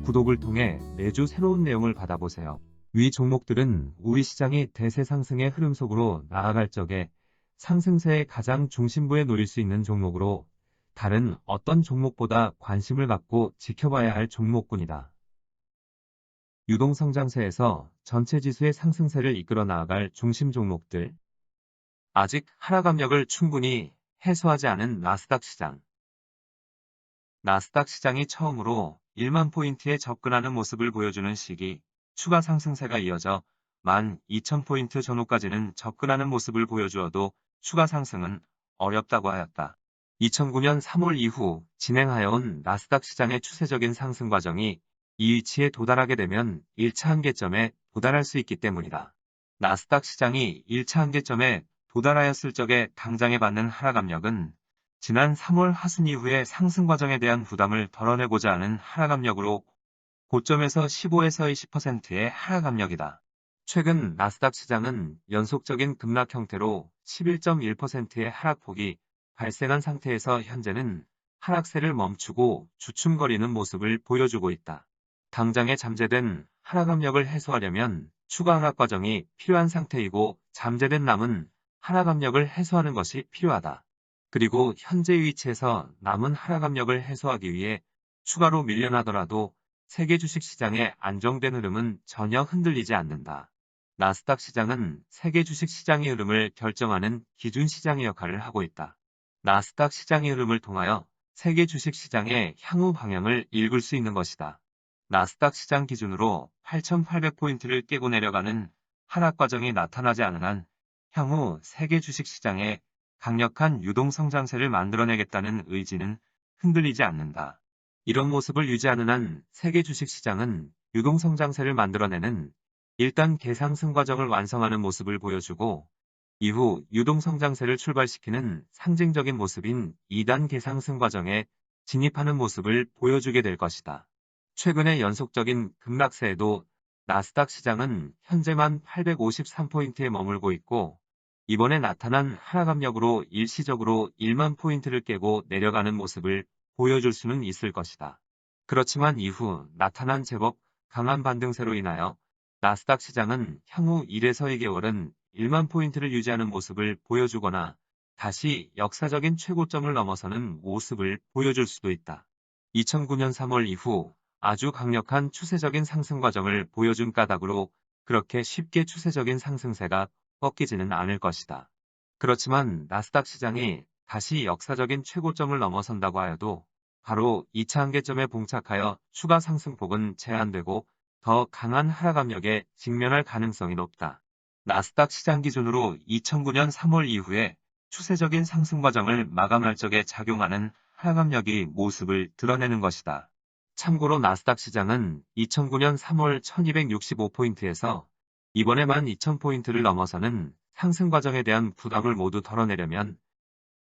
구독을 통해 매주 새로운 내용을 받아보세요. 위 종목들은 우리 시장이 대세 상승의 흐름 속으로 나아갈 적에 상승세의 가장 중심부에 놓일 수 있는 종목으로 다른 어떤 종목보다 관심을 갖고 지켜봐야 할 종목군이다. 유동성장세에서 전체 지수의 상승세를 이끌어 나아갈 중심 종목들. 아직 하락 압력을 충분히 해소하지 않은 나스닥 시장. 나스닥 시장이 처음으로 1만 포인트에 접근하는 모습을 보여주는 시기, 추가 상승세가 이어져 12,000포인트 전후까지는 접근하는 모습을 보여주어도 추가 상승은 어렵다고 하였다. 2009년 3월 이후 진행하여온 나스닥 시장의 추세적인 상승 과정이 이 위치에 도달하게 되면 1차 한계점에 도달할 수 있기 때문이다. 나스닥 시장이 1차 한계점에 도달하였을 적에 당장에 받는 하락 압력은 지난 3월 하순 이후의 상승 과정에 대한 부담을 덜어내고자 하는 하락 압력으로 고점에서 15에서 20%의 하락 압력이다. 최근 나스닥 시장은 연속적인 급락 형태로 11.1%의 하락폭이 발생한 상태에서 현재는 하락세를 멈추고 주춤거리는 모습을 보여주고 있다. 당장에 잠재된 하락 압력을 해소하려면 추가 하락 과정이 필요한 상태이고 잠재된 남은 하락 압력을 해소하는 것이 필요하다. 그리고 현재 위치에서 남은 하락 압력을 해소하기 위해 추가로 밀려나더라도 세계 주식시장의 안정된 흐름은 전혀 흔들리지 않는다. 나스닥 시장은 세계 주식시장의 흐름을 결정하는 기준 시장의 역할을 하고 있다. 나스닥 시장의 흐름을 통하여 세계 주식시장의 향후 방향을 읽을 수 있는 것이다. 나스닥 시장 기준으로 8,800포인트를 깨고 내려가는 하락 과정이 나타나지 않은 한 향후 세계 주식시장의 강력한 유동성장세를 만들어내겠다는 의지는 흔들리지 않는다. 이런 모습을 유지하는 한 세계 주식시장은 유동성장세를 만들어내는 1단 개상승 과정을 완성하는 모습을 보여주고 이후 유동성장세를 출발시키는 상징적인 모습인 2단 개상승 과정에 진입하는 모습을 보여주게 될 것이다. 최근의 연속적인 급락세에도 나스닥 시장은 현재만 853포인트에 머물고 있고 이번에 나타난 하락 압력으로 일시적으로 1만 포인트를 깨고 내려가는 모습을 보여줄 수는 있을 것이다. 그렇지만 이후 나타난 제법 강한 반등세로 인하여 나스닥 시장은 향후 1에서 2개월은 1만 포인트를 유지하는 모습을 보여주거나 다시 역사적인 최고점을 넘어서는 모습을 보여줄 수도 있다. 2009년 3월 이후 아주 강력한 추세적인 상승 과정을 보여준 까닭으로 그렇게 쉽게 추세적인 상승세가 꺾이지는 않을 것이다. 그렇지만 나스닥 시장이 다시 역사적인 최고점을 넘어선다고 하여도 바로 2차 한계점에 봉착하여 추가 상승폭은 제한되고 더 강한 하락 압력에 직면할 가능성이 높다. 나스닥 시장 기준으로 2009년 3월 이후에 추세적인 상승 과정을 마감할 적에 작용하는 하락 압력이 모습을 드러내는 것이다. 참고로 나스닥 시장은 2009년 3월 1265포인트에서 이번에 12,000포인트를 넘어서는 상승 과정에 대한 부담을 모두 덜어내려면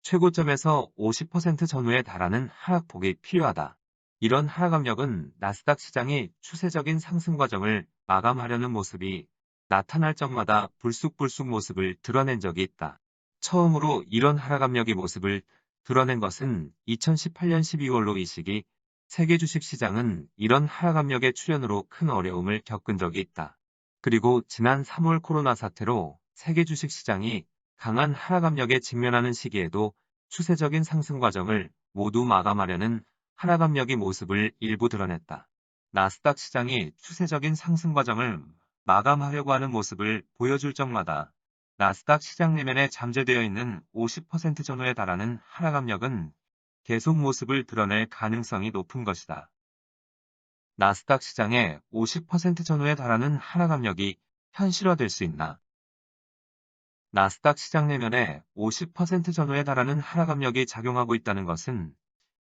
최고점에서 50% 전후에 달하는 하락폭이 필요하다. 이런 하락 압력은 나스닥 시장이 추세적인 상승 과정을 마감하려는 모습이 나타날 적마다 불쑥불쑥 모습을 드러낸 적이 있다. 처음으로 이런 하락 압력의 모습을 드러낸 것은 2018년 12월로 이 시기 세계 주식시장은 이런 하락 압력의 출현으로 큰 어려움을 겪은 적이 있다. 그리고 지난 3월 코로나 사태로 세계 주식시장이 강한 하락 압력에 직면하는 시기에도 추세적인 상승 과정을 모두 마감하려는 하락 압력의 모습을 일부 드러냈다. 나스닥 시장이 추세적인 상승 과정을 마감하려고 하는 모습을 보여줄 적마다 나스닥 시장 내면에 잠재되어 있는 50% 전후에 달하는 하락 압력은 계속 모습을 드러낼 가능성이 높은 것이다. 나스닥 시장의 50% 전후에 달하는 하락 압력이 현실화될 수 있나? 나스닥 시장 내면에 50% 전후에 달하는 하락 압력이 작용하고 있다는 것은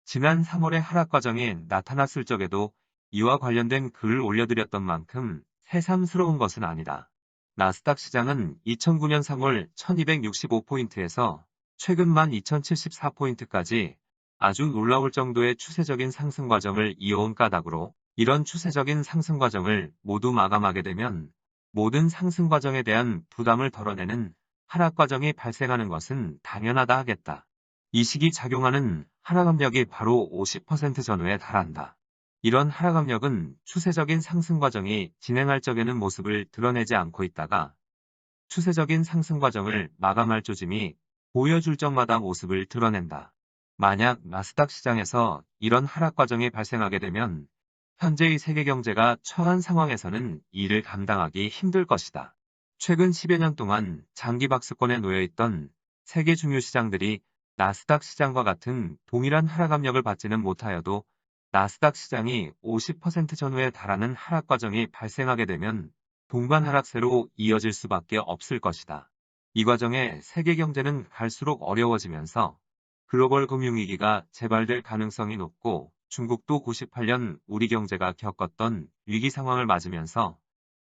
지난 3월의 하락 과정이 나타났을 적에도 이와 관련된 글을 올려드렸던 만큼 새삼스러운 것은 아니다. 나스닥 시장은 2009년 3월 1265포인트에서 최근 12,074포인트까지 아주 놀라울 정도의 추세적인 상승 과정을 이어온 까닭으로 이런 추세적인 상승 과정을 모두 마감하게 되면 모든 상승 과정에 대한 부담을 덜어내는 하락 과정이 발생하는 것은 당연하다 하겠다. 이 시기 작용하는 하락 압력이 바로 50% 전후에 달한다. 이런 하락 압력은 추세적인 상승 과정이 진행할 적에는 모습을 드러내지 않고 있다가 추세적인 상승 과정을 마감할 조짐이 보여줄 적마다 모습을 드러낸다. 만약 나스닥 시장에서 이런 하락 과정이 발생하게 되면 현재의 세계 경제가 처한 상황에서는 이를 감당하기 힘들 것이다. 최근 10여 년 동안 장기 박스권에 놓여 있던 세계 중요 시장들이 나스닥 시장과 같은 동일한 하락 압력을 받지는 못하여도 나스닥 시장이 50% 전후에 달하는 하락 과정이 발생하게 되면 동반 하락세로 이어질 수밖에 없을 것이다. 이 과정에 세계 경제는 갈수록 어려워지면서 글로벌 금융위기가 재발될 가능성이 높고 중국도 98년 우리 경제가 겪었던 위기 상황을 맞으면서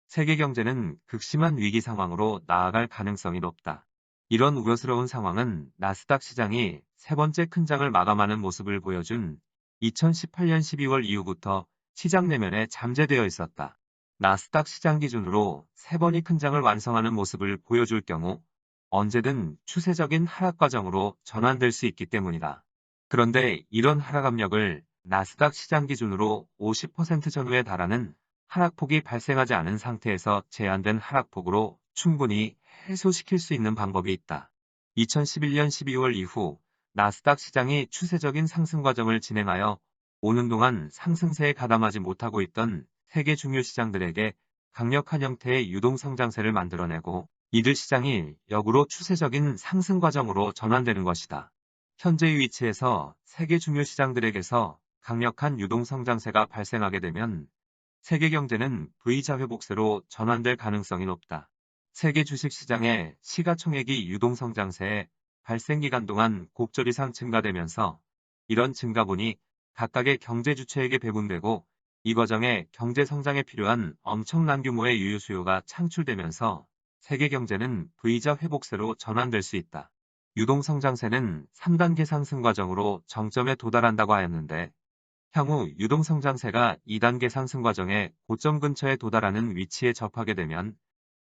세계 경제는 극심한 위기 상황으로 나아갈 가능성이 높다. 이런 우려스러운 상황은 나스닥 시장이 세 번째 큰 장을 마감하는 모습을 보여준 2018년 12월 이후부터 시장 내면에 잠재되어 있었다. 나스닥 시장 기준으로 세 번이 큰 장을 완성하는 모습을 보여줄 경우 언제든 추세적인 하락 과정으로 전환될 수 있기 때문이다. 그런데 이런 하락 압력을 나스닥 시장 기준으로 50% 전후에 달하는 하락폭이 발생하지 않은 상태에서 제한된 하락폭으로 충분히 해소시킬 수 있는 방법이 있다. 2011년 12월 이후 나스닥 시장이 추세적인 상승 과정을 진행하여 오는 동안 상승세에 가담하지 못하고 있던 세계 중요 시장들에게 강력한 형태의 유동성장세를 만들어내고 이들 시장이 역으로 추세적인 상승 과정으로 전환되는 것이다. 현재의 위치에서 세계 중요 시장들에게서 강력한 유동성장세가 발생하게 되면 세계 경제는 V자 회복세로 전환될 가능성이 높다. 세계 주식시장의 시가총액이 유동성장세의 발생 기간 동안 곱절 이상 증가되면서 이런 증가분이 각각의 경제 주체에게 배분되고 이 과정에 경제 성장에 필요한 엄청난 규모의 유효 수요가 창출되면서 세계 경제는 V자 회복세로 전환될 수 있다. 유동성장세는 3단계 상승 과정으로 정점에 도달한다고 하였는데 향후 유동성장세가 2단계 상승 과정의 고점 근처에 도달하는 위치에 접하게 되면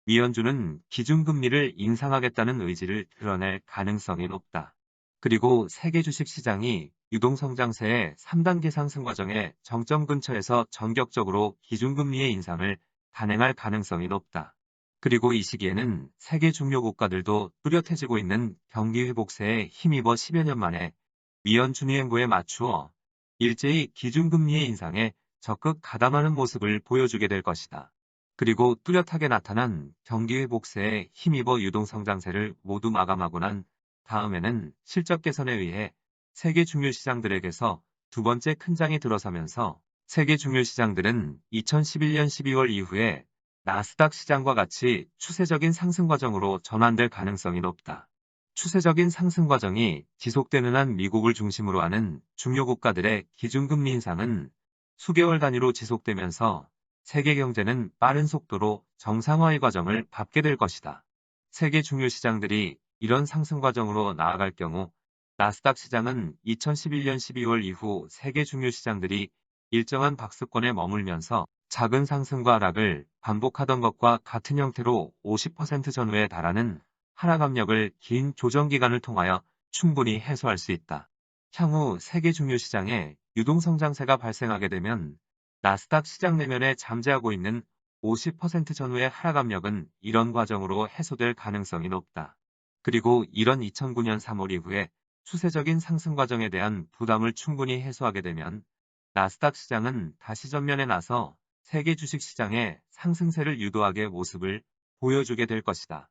미연준은 기준금리를 인상하겠다는 의지를 드러낼 가능성이 높다. 그리고 세계 주식시장이 유동성장세의 3단계 상승 과정의 정점 근처에서 전격적으로 기준금리의 인상을 단행할 가능성이 높다. 그리고 이 시기에는 세계 중요 국가들도 뚜렷해지고 있는 경기 회복세에 힘입어 10여 년 만에 미연준의 행보에 맞추어 일제히 기준금리의 인상에 적극 가담하는 모습을 보여주게 될 것이다. 그리고 뚜렷하게 나타난 경기 회복세에 힘입어 유동성장세를 모두 마감하고 난 다음에는 실적 개선에 의해 세계 중요 시장들에게서 두 번째 큰 장이 들어서면서 세계 중요 시장들은 2011년 12월 이후에 나스닥 시장과 같이 추세적인 상승 과정으로 전환될 가능성이 높다. 추세적인 상승 과정이 지속되는 한 미국을 중심으로 하는 중요 국가들의 기준금리 인상은 수개월 단위로 지속되면서 세계 경제는 빠른 속도로 정상화의 과정을 밟게 될 것이다. 세계 중요 시장들이 이런 상승 과정으로 나아갈 경우 나스닥 시장은 2011년 12월 이후 세계 중요 시장들이 일정한 박스권에 머물면서 작은 상승과 하락을 반복하던 것과 같은 형태로 50% 전후에 달하는 하락 압력을 긴 조정 기간을 통하여 충분히 해소할 수 있다. 향후 세계 중요 시장에 유동성장세가 발생하게 되면 나스닥 시장 내면에 잠재하고 있는 50% 전후의 하락 압력은 이런 과정으로 해소될 가능성이 높다. 그리고 이런 2009년 3월 이후에 추세적인 상승 과정에 대한 부담을 충분히 해소하게 되면 나스닥 시장은 다시 전면에 나서 세계 주식 시장의 상승세를 유도하게 모습을 보여주게 될 것이다.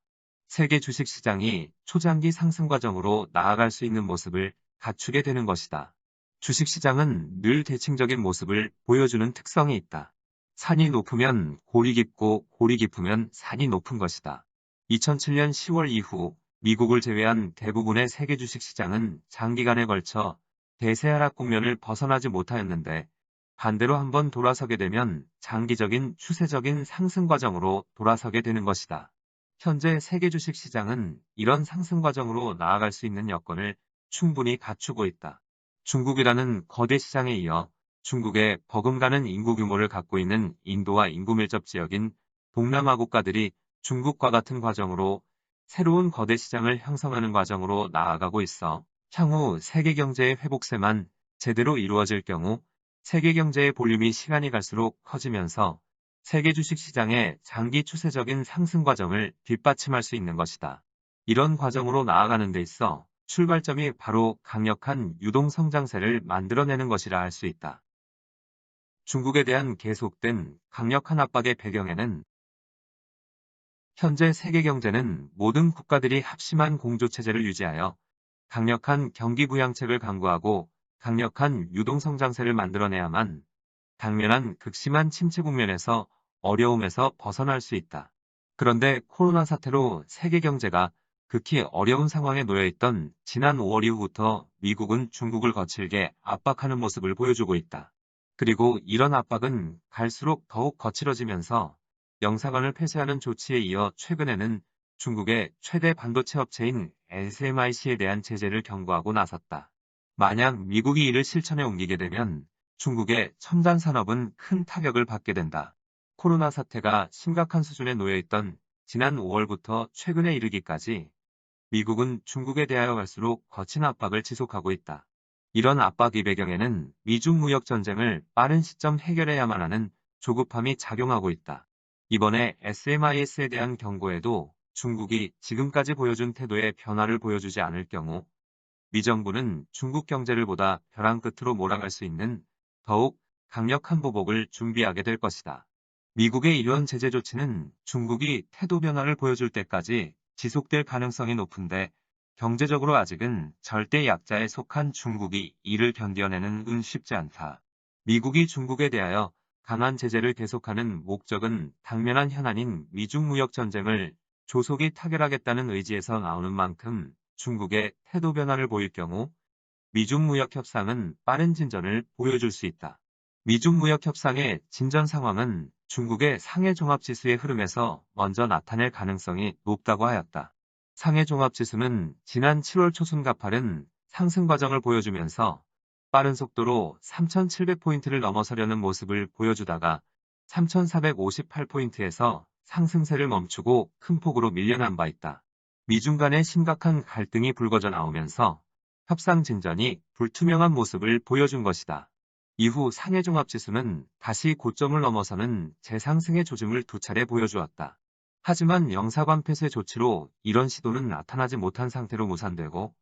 세계 주식 시장이 초장기 상승 과정으로 나아갈 수 있는 모습을 갖추게 되는 것이다. 주식 시장은 늘 대칭적인 모습을 보여주는 특성이 있다. 산이 높으면 골이 깊고 골이 깊으면 산이 높은 것이다. 2007년 10월 이후 미국을 제외한 대부분의 세계 주식 시장은 장기간에 걸쳐 대세 하락 국면을 벗어나지 못하였는데 반대로 한번 돌아서게 되면 장기적인 추세적인 상승 과정으로 돌아서게 되는 것이다. 현재 세계 주식 시장은 이런 상승 과정으로 나아갈 수 있는 여건을 충분히 갖추고 있다. 중국이라는 거대 시장에 이어 중국의 버금가는 인구 규모를 갖고 있는 인도와 인구 밀접 지역인 동남아 국가들이 중국과 같은 과정으로 새로운 거대 시장을 형성하는 과정으로 나아가고 있어 향후 세계 경제의 회복세만 제대로 이루어질 경우 세계 경제의 볼륨이 시간이 갈수록 커지면서 세계 주식시장의 장기 추세적인 상승 과정을 뒷받침할 수 있는 것이다. 이런 과정으로 나아가는 데 있어 출발점이 바로 강력한 유동성장세를 만들어내는 것이라 할 수 있다. 중국에 대한 계속된 강력한 압박의 배경에는 현재 세계 경제는 모든 국가들이 합심한 공조체제를 유지하여 강력한 경기 부양책을 강구하고 강력한 유동성장세를 만들어내야만 당면한 극심한 침체 국면에서 어려움에서 벗어날 수 있다. 그런데 코로나 사태로 세계 경제가 극히 어려운 상황에 놓여있던 지난 5월 이후부터 미국은 중국을 거칠게 압박하는 모습을 보여주고 있다. 그리고 이런 압박은 갈수록 더욱 거칠어지면서 영사관을 폐쇄하는 조치에 이어 최근에는 중국의 최대 반도체 업체인 SMIC에 대한 제재를 경고하고 나섰다. 만약 미국이 이를 실천에 옮기게 되면 중국의 첨단 산업은 큰 타격을 받게 된다. 코로나 사태가 심각한 수준에 놓여있던 지난 5월부터 최근에 이르기까지 미국은 중국에 대하여 갈수록 거친 압박을 지속하고 있다. 이런 압박의 배경에는 미중 무역 전쟁을 빠른 시점 해결해야만 하는 조급함이 작용하고 있다. 이번에 SMIS에 대한 경고에도 중국이 지금까지 보여준 태도에 변화를 보여주지 않을 경우 미 정부는 중국 경제를 보다 벼랑 끝으로 몰아갈 수 있는 더욱 강력한 보복을 준비하게 될 것이다. 미국의 이런 제재 조치는 중국이 태도 변화를 보여줄 때까지 지속될 가능성이 높은데 경제적으로 아직은 절대 약자에 속한 중국이 이를 견뎌내는 은 쉽지 않다. 미국이 중국에 대하여 강한 제재를 계속하는 목적은 당면한 현안인 미중 무역 전쟁을 조속히 타결하겠다는 의지에서 나오는 만큼 중국의 태도 변화를 보일 경우 미중 무역 협상은 빠른 진전을 보여줄 수 있다. 미중 무역 협상의 진전 상황은 중국의 상해 종합지수의 흐름에서 먼저 나타낼 가능성이 높다고 하였다. 상해 종합지수는 지난 7월 초순 가파른 상승 과정을 보여주면서 빠른 속도로 3,700포인트를 넘어서려는 모습을 보여주다가 3,458포인트에서 상승세를 멈추고 큰 폭으로 밀려난 바 있다. 미중 간의 심각한 갈등이 불거져 나오면서 협상 진전이 불투명한 모습을 보여준 것이다. 이후 상해종합지수는 다시 고점을 넘어서는 재상승의 조짐을 두 차례 보여주었다. 하지만 영사관 폐쇄 조치로 이런 시도는 나타나지 못한 상태로 무산되고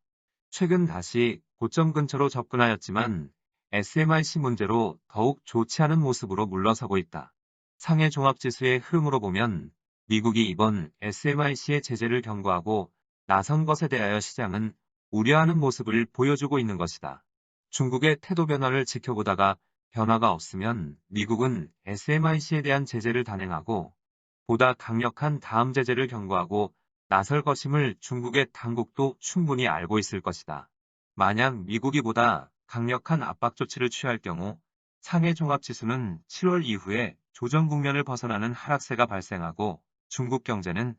최근 다시 고점 근처로 접근하였지만 SMIC 문제로 더욱 좋지 않은 모습으로 물러서고 있다. 상해종합지수의 흐름으로 보면 미국이 이번 SMIC의 제재를 경고하고 나선 것에 대하여 시장은 우려하는 모습을 보여주고 있는 것이다. 중국의 태도 변화를 지켜보다가 변화가 없으면 미국은 SMIC에 대한 제재를 단행하고 보다 강력한 다음 제재를 경고하고 나설 것임을 중국의 당국도 충분히 알고 있을 것이다. 만약 미국이 보다 강력한 압박 조치를 취할 경우 상해 종합지수는 7월 이후에 조정 국면을 벗어나는 하락세가 발생하고 중국 경제는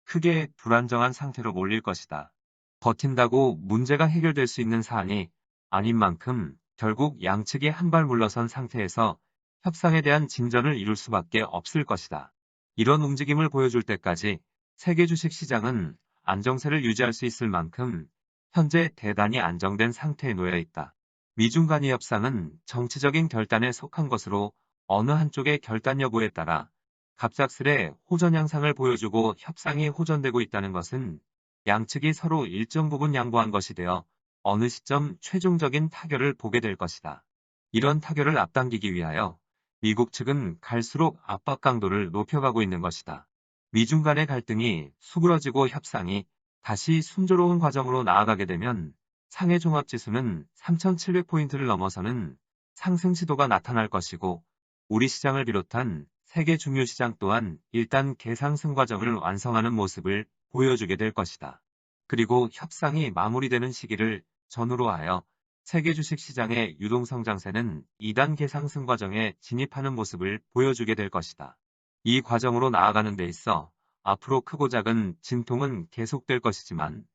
크게 불안정한 상태로 몰릴 것이다. 버틴다고 문제가 해결될 수 있는 사안이 아닌 만큼 결국 양측이 한 발 물러선 상태에서 협상에 대한 진전을 이룰 수밖에 없을 것이다. 이런 움직임을 보여줄 때까지 세계 주식 시장은 안정세를 유지할 수 있을 만큼 현재 대단히 안정된 상태에 놓여 있다. 미중 간의 협상은 정치적인 결단에 속한 것으로 어느 한쪽의 결단 여부에 따라 갑작스레 호전 양상을 보여주고 협상이 호전되고 있다는 것은 양측이 서로 일정 부분 양보한 것이 되어 어느 시점 최종적인 타결을 보게 될 것이다. 이런 타결을 앞당기기 위하여 미국 측은 갈수록 압박 강도를 높여가고 있는 것이다. 미중 간의 갈등이 수그러지고 협상이 다시 순조로운 과정으로 나아가게 되면 상해 종합지수는 3,700포인트를 넘어서는 상승 시도가 나타날 것이고 우리 시장을 비롯한 세계 중요 시장 또한 일단 개상승 과정을 완성하는 모습을 보여주게 될 것이다. 그리고 협상이 마무리되는 시기를 전후로 하여 세계 주식시장의 유동성장세는 2단 개상승 과정에 진입하는 모습을 보여주게 될 것이다. 이 과정으로 나아가는 데 있어 앞으로 크고 작은 진통은 계속될 것이지만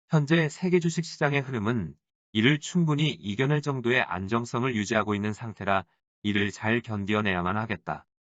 현재 세계 주식시장의 흐름은 이를 충분히 이겨낼 정도의 안정성을 유지하고 있는 상태라 이를 잘 견뎌내야만 하겠다.